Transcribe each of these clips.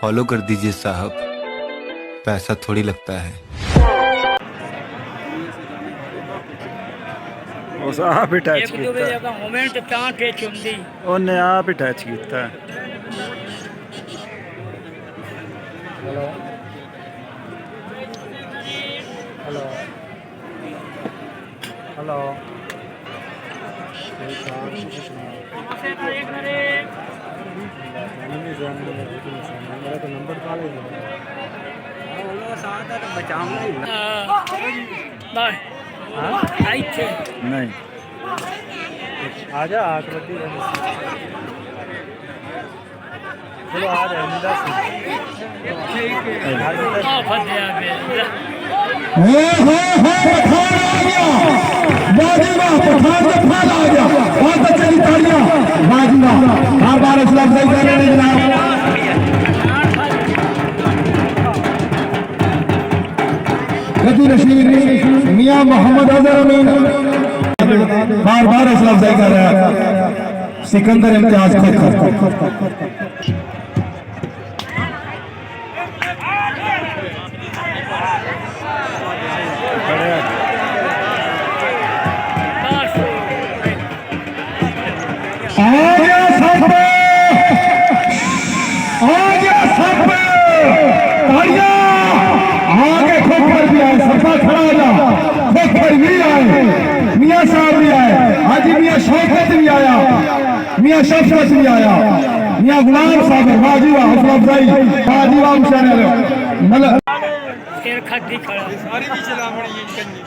Follow कर दीजिए साहब, पैसा थोड़ी लगता है। उस आप ही टच किया मोमेंट तां टच हुंदी उन्हें आप ही टच किया। हेलो हेलो हेलो मेरा तो नंबर काले नहीं आजा आकृति चलो आ रहे मियां मोहम्मद अजहर अमीन बार बार इस्लाम सही कर रहा है। सिकंदर इम्तियाज मियां साहब भी आए, हाजी मियां शौकत भी आया, मियां शफकत भी आया, मियां गुलाम साहब वाजीवा हौसला अफजाई वाजीवा मुशाने मतलब फिर खड्डी खड़ा सारी भी चलावणी है कंजी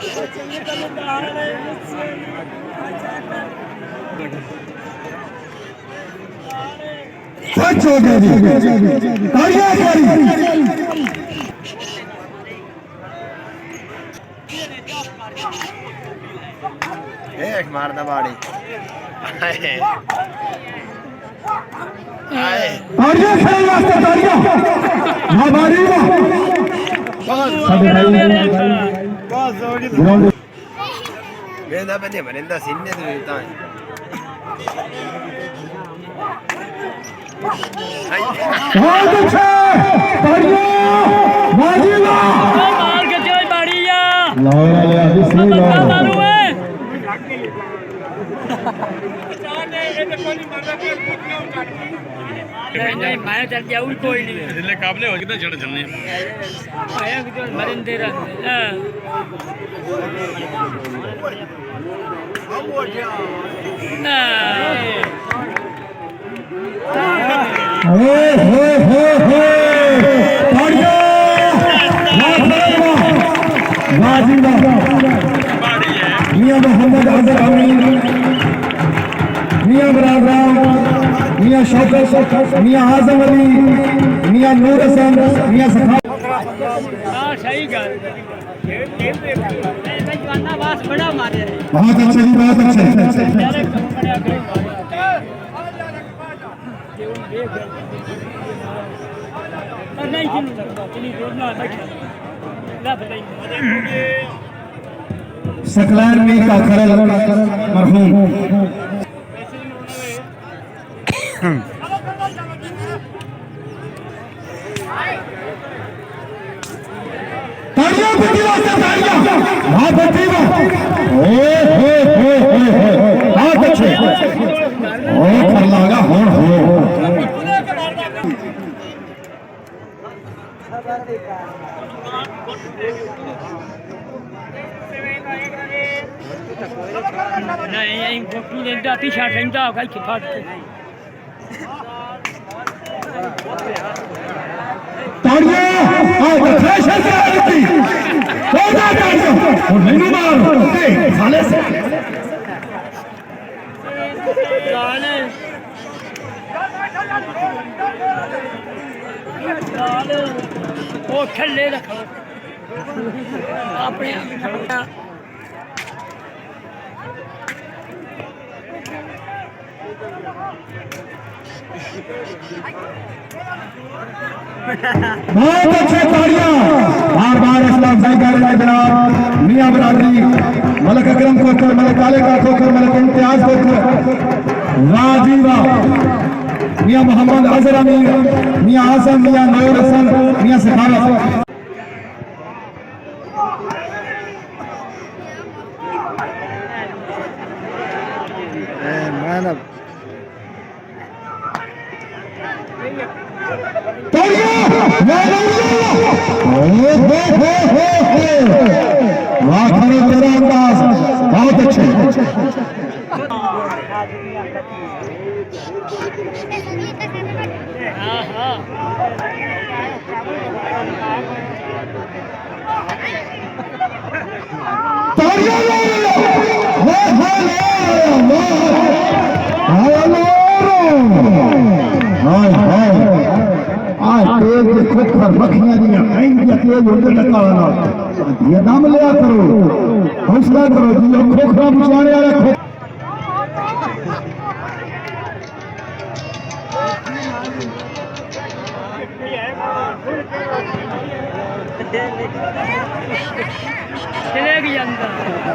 सच हो गया जी तालियां ताली एक मारना बाड़ी तालियां खेल वास्ते तालियां हां बाड़ी बहुत जोड़ी वेंदा बने मरिंदा सिन्ने तो ता बहुत अच्छा तालियां वाजीवा मार के जोई बाड़ीया ला ला सही मारू है नहीं मैं चल जाऊँ कोई नहीं इसलिए काबले हो कितना चढ़ चलने आया कि जो मरिंदे रहते मियां मोहम्मद अजहर अमीन मियां बरादराम मियां शौकत मियां आजम अली मियां नूर हसन मियां सखा सही गल बास बड़ा मारे बहुत अच्छा जी बहुत अच्छा सकलैन में का खरल मरहूम तालियां बेटी वास्ते तालियां बहुत अच्छी बात बहुत अच्छे ओ कर लगा होन हो नहीं गोटू लेंदा पीछा ठंडा होगा कि फट तालियां आ फ्रेशर से आती होगा तालियां और नहीं मार साले से गाने गाने वो खेले रखो अपने बहुत अच्छे तालियां बार बार इस्लाम सही कर रहे हैं जनाब मियां बरादरी मलक अकरम खोकर मलक काले का खोकर मलक इम्तियाज खोकर वाह जी वाह मियां मोहम्मद अजहर अमीर, मियां आजम, मियां नूर हसन, मियां सखावत। वाह खरो तेरा अंदाज बहुत अच्छे। हाँ हाँ मखियां दिया तेज होते ये दम लिया करो, हौसला करो जियो खोखरा बुझाने वाले चले गया अंदर